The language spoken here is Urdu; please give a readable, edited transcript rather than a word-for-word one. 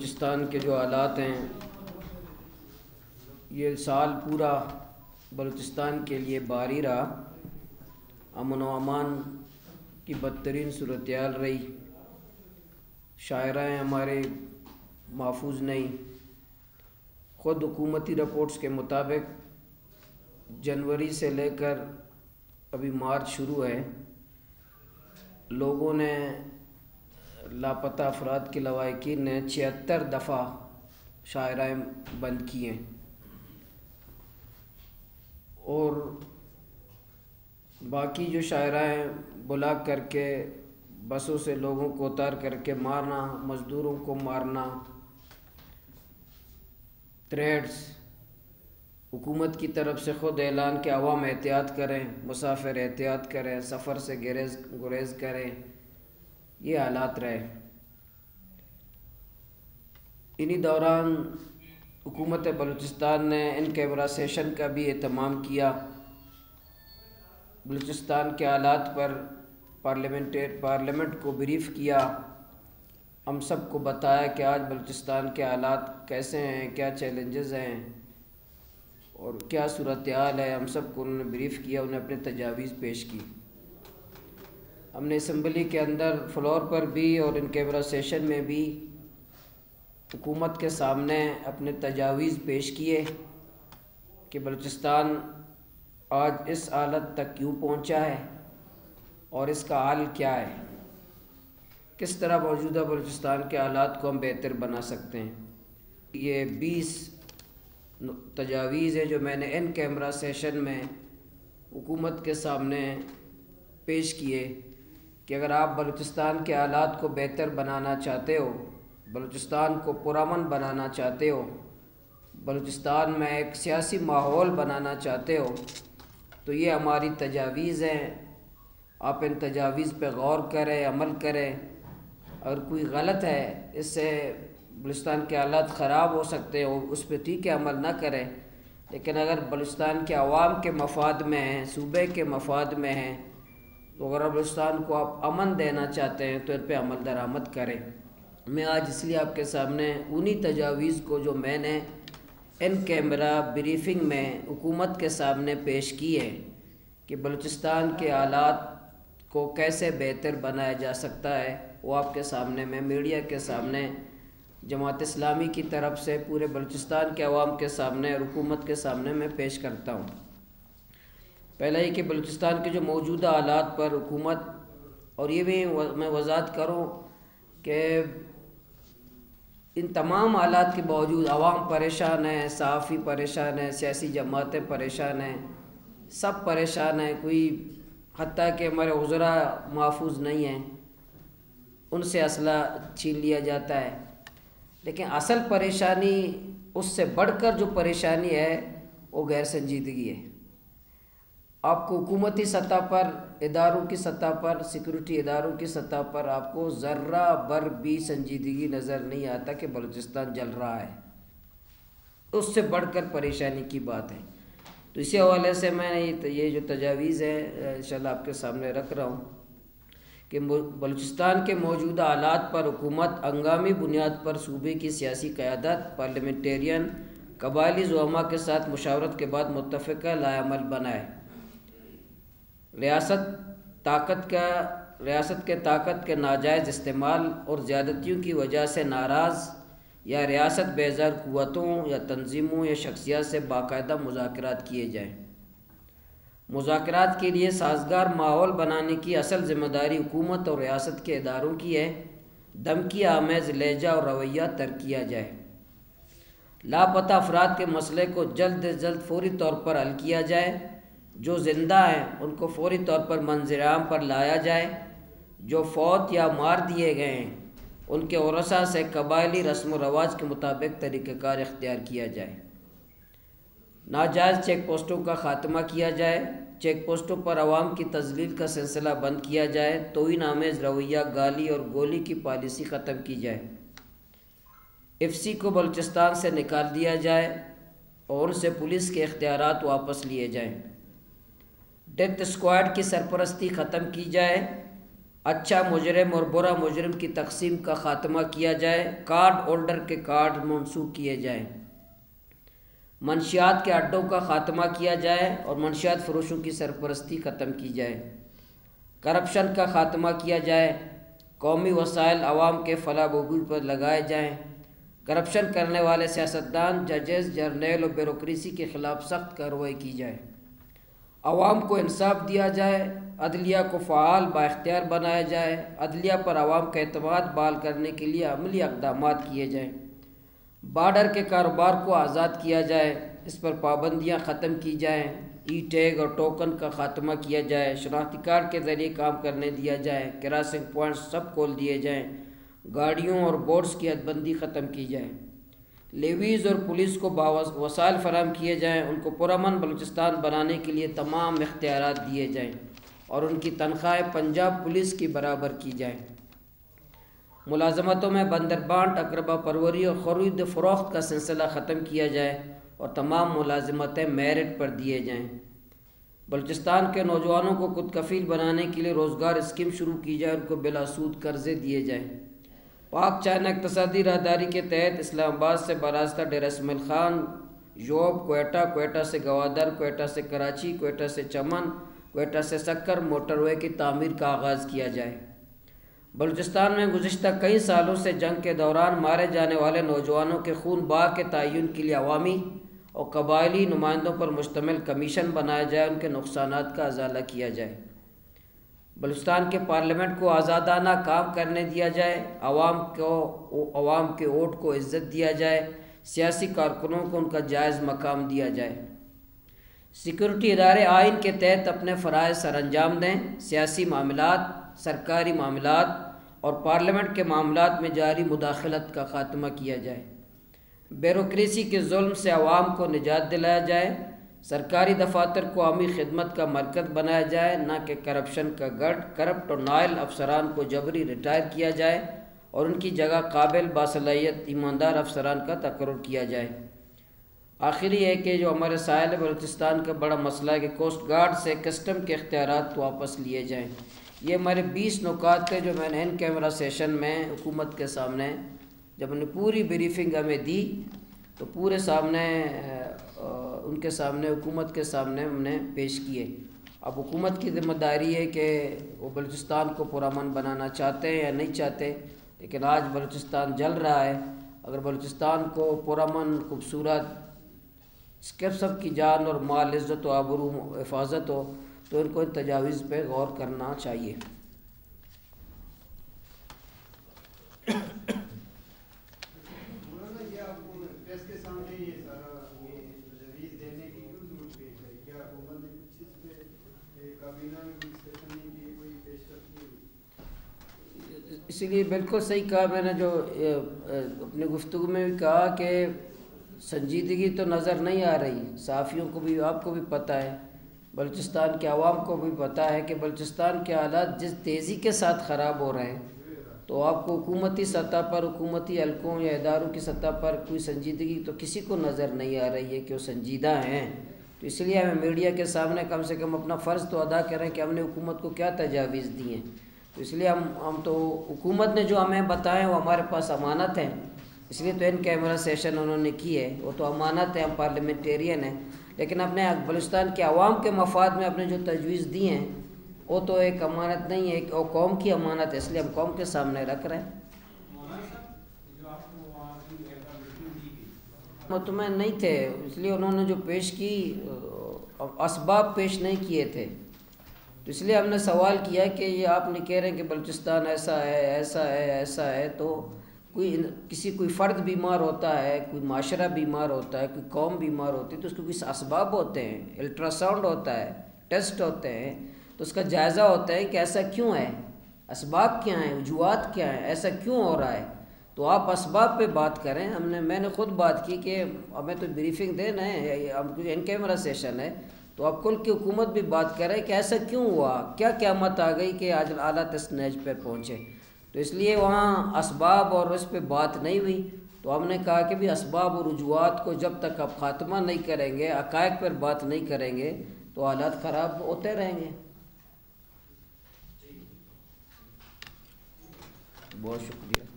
بلوچستان کے جو حالات ہیں، یہ سال پورا بلوچستان کے لیے باری رہا۔ امن و امان کی بدترین صورتحال رہی، شاہراہیں ہمارے محفوظ نہیں۔ خود حکومتی رپورٹس کے مطابق جنوری سے لے کر ابھی مارچ شروع ہے، لوگوں نے لاپتہ افراد کے لواحقین نے 76 دفعہ شاہراہیں بند کی ہیں، اور باقی جو شاہراہیں بلاک کر کے بسوں سے لوگوں کو اتار کر کے مارنا، مزدوروں کو مارنا، تھریٹس، حکومت کی طرف سے خود اعلان کہ عوام احتیاط کریں، مسافر احتیاط کریں، سفر سے گریز کریں، یہ حالات رہے۔ انہی دوران حکومت بلوچستان نے ان کیمرہ سیشن کا بھی اہتمام کیا، بلوچستان کے حالات پر پارلیمنٹ کو بریف کیا، ہم سب کو بتایا کہ آج بلوچستان کے حالات کیسے ہیں، کیا چیلنجز ہیں اور کیا صورتحال ہے۔ ہم سب کو انہوں نے بریف کیا، انہیں اپنے تجاویز پیش کی۔ ہم نے اسمبلی کے اندر فلور پر بھی اور ان کیمرہ سیشن میں بھی حکومت کے سامنے اپنے تجاویز پیش کیے کہ بلوچستان آج اس حالت تک کیوں پہنچا ہے اور اس کا حل کیا ہے، کس طرح موجودہ بلوچستان کے حالات کو ہم بہتر بنا سکتے ہیں۔ یہ 20 تجاویز ہیں جو میں نے ان کیمرہ سیشن میں حکومت کے سامنے پیش کیے کہ اگر آپ بلوچستان کے حالات کو بہتر بنانا چاہتے ہو، بلوچستان کو پرامن بنانا چاہتے ہو، بلوچستان میں ایک سیاسی ماحول بنانا چاہتے ہو، تو یہ ہماری تجاویز ہیں۔ آپ ان تجاویز پہ غور کریں، عمل کریں۔ اگر کوئی غلط ہے، اس سے بلوچستان کے حالات خراب ہو سکتے ہیں، اس پہ ٹھیک ہے عمل نہ کریں، لیکن اگر بلوچستان کے عوام کے مفاد میں ہیں، صوبے کے مفاد میں ہیں، تو اگر بلوچستان کو آپ امن دینا چاہتے ہیں تو ان پہ عمل درآمد کریں۔ میں آج اس لیے آپ کے سامنے انہی تجاویز کو جو میں نے ان کیمرہ بریفنگ میں حکومت کے سامنے پیش کی ہے کہ بلوچستان کے حالات کو کیسے بہتر بنایا جا سکتا ہے، وہ آپ کے سامنے میں میڈیا کے سامنے، جماعت اسلامی کی طرف سے پورے بلوچستان کے عوام کے سامنے اور حکومت کے سامنے میں پیش کرتا ہوں۔ پہلا یہ کہ بلوچستان کے جو موجودہ حالات پر حکومت، اور یہ بھی میں وضاحت کروں کہ ان تمام حالات کے باوجود عوام پریشان ہے، صحافی پریشان ہے، سیاسی جماعتیں پریشان ہیں، سب پریشان ہیں، کوئی حتیٰ کہ ہمارے وزراء محفوظ نہیں ہیں، ان سے اسلحہ چھین لیا جاتا ہے۔ لیکن اصل پریشانی، اس سے بڑھ کر جو پریشانی ہے وہ غیر سنجیدگی ہے۔ آپ کو حکومتی سطح پر، اداروں کی سطح پر، سیکورٹی اداروں کی سطح پر آپ کو ذرہ بر بھی سنجیدگی نظر نہیں آتا کہ بلوچستان جل رہا ہے، اس سے بڑھ کر پریشانی کی بات ہے۔ تو اسی حوالے سے میں یہ جو تجاویز ہے انشاءاللہ آپ کے سامنے رکھ رہا ہوں کہ بلوچستان کے موجودہ حالات پر حکومت ہنگامی بنیاد پر صوبے کی سیاسی قیادت، پارلیمنٹیرین، قبائلی زعماء کے ساتھ مشاورت کے بعد متفقہ لائحہ عمل بنائے۔ ریاست کے طاقت کے ناجائز استعمال اور زیادتیوں کی وجہ سے ناراض یا ریاست بیزار قوتوں یا تنظیموں یا شخصیات سے باقاعدہ مذاکرات کیے جائیں۔ مذاکرات کے لیے سازگار ماحول بنانے کی اصل ذمہ داری حکومت اور ریاست کے اداروں کی ہے۔ دھمکی آمیز لہجہ اور رویہ ترک کیا جائے۔ لاپتہ افراد کے مسئلے کو جلد از جلد فوری طور پر حل کیا جائے۔ جو زندہ ہیں ان کو فوری طور پر منظر عام پر لایا جائے۔ جو فوت یا مار دیے گئے ہیں ان کے ورثاء سے قبائلی رسم و رواج کے مطابق طریقہ کار اختیار کیا جائے۔ ناجائز چیک پوسٹوں کا خاتمہ کیا جائے۔ چیک پوسٹوں پر عوام کی تذلیل کا سلسلہ بند کیا جائے۔ توہین آمیز رویہ، گالی اور گولی کی پالیسی ختم کی جائے۔ ایف سی کو بلوچستان سے نکال دیا جائے اور ان سے پولیس کے اختیارات واپس لیے جائیں۔ ڈیتھ اسکواڈ کی سرپرستی ختم کی جائے اچھا مجرم اور برا مجرم کی تقسیم کا خاتمہ کیا جائے، کارڈ ہولڈر کے کارڈ منسوخ کیے جائیں، منشیات کے اڈوں کا خاتمہ کیا جائے اور منشیات فروشوں کی سرپرستی ختم کی جائے، کرپشن کا خاتمہ کیا جائے، قومی وسائل عوام کے فلاح بہبود پر لگائے جائیں، کرپشن کرنے والے سیاستدان، ججز، جرنیل اور بیوروکریسی کے خلاف سخت کارروائی کی جائے، عوام کو انصاف دیا جائے، عدلیہ کو فعال بااختیار بنایا جائے، عدلیہ پر عوام کا اعتماد بحال کرنے کے لیے عملی اقدامات کیے جائیں، بارڈر کے کاروبار کو آزاد کیا جائے، اس پر پابندیاں ختم کی جائیں، ای ٹیگ اور ٹوکن کا خاتمہ کیا جائے، شناختی کارڈ کے ذریعے کام کرنے دیا جائے، کراسنگ پوائنٹس سب کھول دیے جائیں، گاڑیوں اور بورڈز کی حد بندی ختم کی جائے، لیویز اور پولیس کو وسائل فراہم کیے جائیں، ان کو پرامن بلوچستان بنانے کے لیے تمام اختیارات دیے جائیں اور ان کی تنخواہیں پنجاب پولیس کی برابر کی جائیں، ملازمتوں میں بندربانٹ، اقربا پروری اور خرید و فروخت کا سلسلہ ختم کیا جائے اور تمام ملازمتیں میرٹ پر دیے جائیں، بلوچستان کے نوجوانوں کو خود کفیل بنانے کے لیے روزگار اسکیم شروع کی جائے، ان کو بلا سود قرضے دیے جائیں، پاک چائنا اقتصادی راہداری کے تحت اسلام آباد سے براستہ ڈیرہ اسماعیل خان، یوب، کوئٹہ، کوئٹہ سے گوادر، کوئٹہ سے کراچی، کوئٹہ سے چمن، کوئٹہ سے سکر موٹر وے کی تعمیر کا آغاز کیا جائے، بلوچستان میں گزشتہ کئی سالوں سے جنگ کے دوران مارے جانے والے نوجوانوں کے خون بہا کے تعین کے لیے عوامی اور قبائلی نمائندوں پر مشتمل کمیشن بنایا جائے، ان کے نقصانات کا ازالہ کیا جائے، بلوچستان کے پارلیمنٹ کو آزادانہ کام کرنے دیا جائے، عوام کے ووٹ کو عزت دیا جائے، سیاسی کارکنوں کو ان کا جائز مقام دیا جائے، سیکورٹی ادارے آئین کے تحت اپنے فرائض سر انجام دیں، سیاسی معاملات، سرکاری معاملات اور پارلیمنٹ کے معاملات میں جاری مداخلت کا خاتمہ کیا جائے، بیوروکریسی کے ظلم سے عوام کو نجات دلایا جائے، سرکاری دفاتر کو عوامی خدمت کا مرکز بنایا جائے، نہ کہ کرپشن کا گڑھ، کرپٹ اور نائل افسران کو جبری ریٹائر کیا جائے اور ان کی جگہ قابل باصلاحیت ایماندار افسران کا تقرر کیا جائے۔ آخری ہے کہ جو ہمارے ساحل بلوچستان کا بڑا مسئلہ ہے کہ کوسٹ گارڈ سے کسٹم کے اختیارات واپس لیے جائیں۔ یہ ہمارے 20 نکات تھے جو میں نے ان کیمرہ سیشن میں حکومت کے سامنے جب انہیں پوری بریفنگ ہمیں دی تو پورے سامنے ان کے سامنے حکومت کے سامنے ہم نے پیش کیے۔ اب حکومت کی ذمہ داری ہے کہ وہ بلوچستان کو پرامن بنانا چاہتے ہیں یا نہیں چاہتے، لیکن آج بلوچستان جل رہا ہے۔ اگر بلوچستان کو پرامن، خوبصورت، اس کے سب کی جان اور مال، عزت و آبرو حفاظت ہو تو ان کو ان تجاویز پہ غور کرنا چاہیے۔ اسی لیے بالکل صحیح کہا میں نے، جو اپنی گفتگو میں بھی کہا کہ سنجیدگی تو نظر نہیں آ رہی، صحافیوں کو بھی، آپ کو بھی پتہ ہے، بلوچستان کے عوام کو بھی پتہ ہے کہ بلوچستان کے حالات جس تیزی کے ساتھ خراب ہو رہے ہیں، تو آپ کو حکومتی سطح پر، حکومتی حلقوں یا اداروں کی سطح پر کوئی سنجیدگی تو کسی کو نظر نہیں آ رہی ہے کہ وہ سنجیدہ ہیں۔ تو اس لیے ہمیں میڈیا کے سامنے کم سے کم اپنا فرض تو ادا کریں کہ ہم نے حکومت کو کیا تجاویز دی ہیں۔ تو اس لیے ہم تو حکومت نے جو ہمیں بتائیں وہ ہمارے پاس امانت ہیں، اس لیے تو ان کیمرہ سیشن انہوں نے کی ہے، وہ تو امانت ہے، ہم پارلیمنٹیرین ہیں، لیکن اپنے بلوچستان کے عوام کے مفاد میں اپنے جو تجویز دی ہیں وہ تو ایک امانت نہیں ہے، وہ قوم کی امانت ہے، اس لیے ہم قوم کے سامنے رکھ رہے ہیں۔ مطمئن نہیں تھے، اس لیے انہوں نے جو پیش کی اسباب پیش نہیں کیے تھے، تو اس لیے ہم نے سوال کیا کہ یہ آپ نے کہہ رہے ہیں کہ بلوچستان ایسا ہے، ایسا ہے، ایسا ہے، تو کوئی فرد بیمار ہوتا ہے، کوئی معاشرہ بیمار ہوتا ہے، کوئی قوم بیمار ہوتی ہے تو اس کے کچھ اسباب ہوتے ہیں، الٹرا ساؤنڈ ہوتا ہے، ٹیسٹ ہوتے ہیں، تو اس کا جائزہ ہوتا ہے کہ ایسا کیوں ہے، اسباب کیا ہیں، وجوہات کیا ہیں، ایسا کیوں ہو رہا ہے، تو آپ اسباب پہ بات کریں۔ میں نے خود بات کی کہ ہمیں تو بریفنگ دینا ہے، ہم ان کیمرہ سیشن ہے، تو اب کل کی حکومت بھی بات کرے کہ ایسا کیوں ہوا، کیا قیامت آ گئی کہ آج حالات اس نیج پہ پہنچے، تو اس لیے وہاں اسباب اور اس پہ بات نہیں ہوئی، تو ہم نے کہا کہ بھی اسباب اور رجوعات کو جب تک آپ خاتمہ نہیں کریں گے، حقائق پر بات نہیں کریں گے تو حالات خراب ہوتے رہیں گے۔ بہت شکریہ.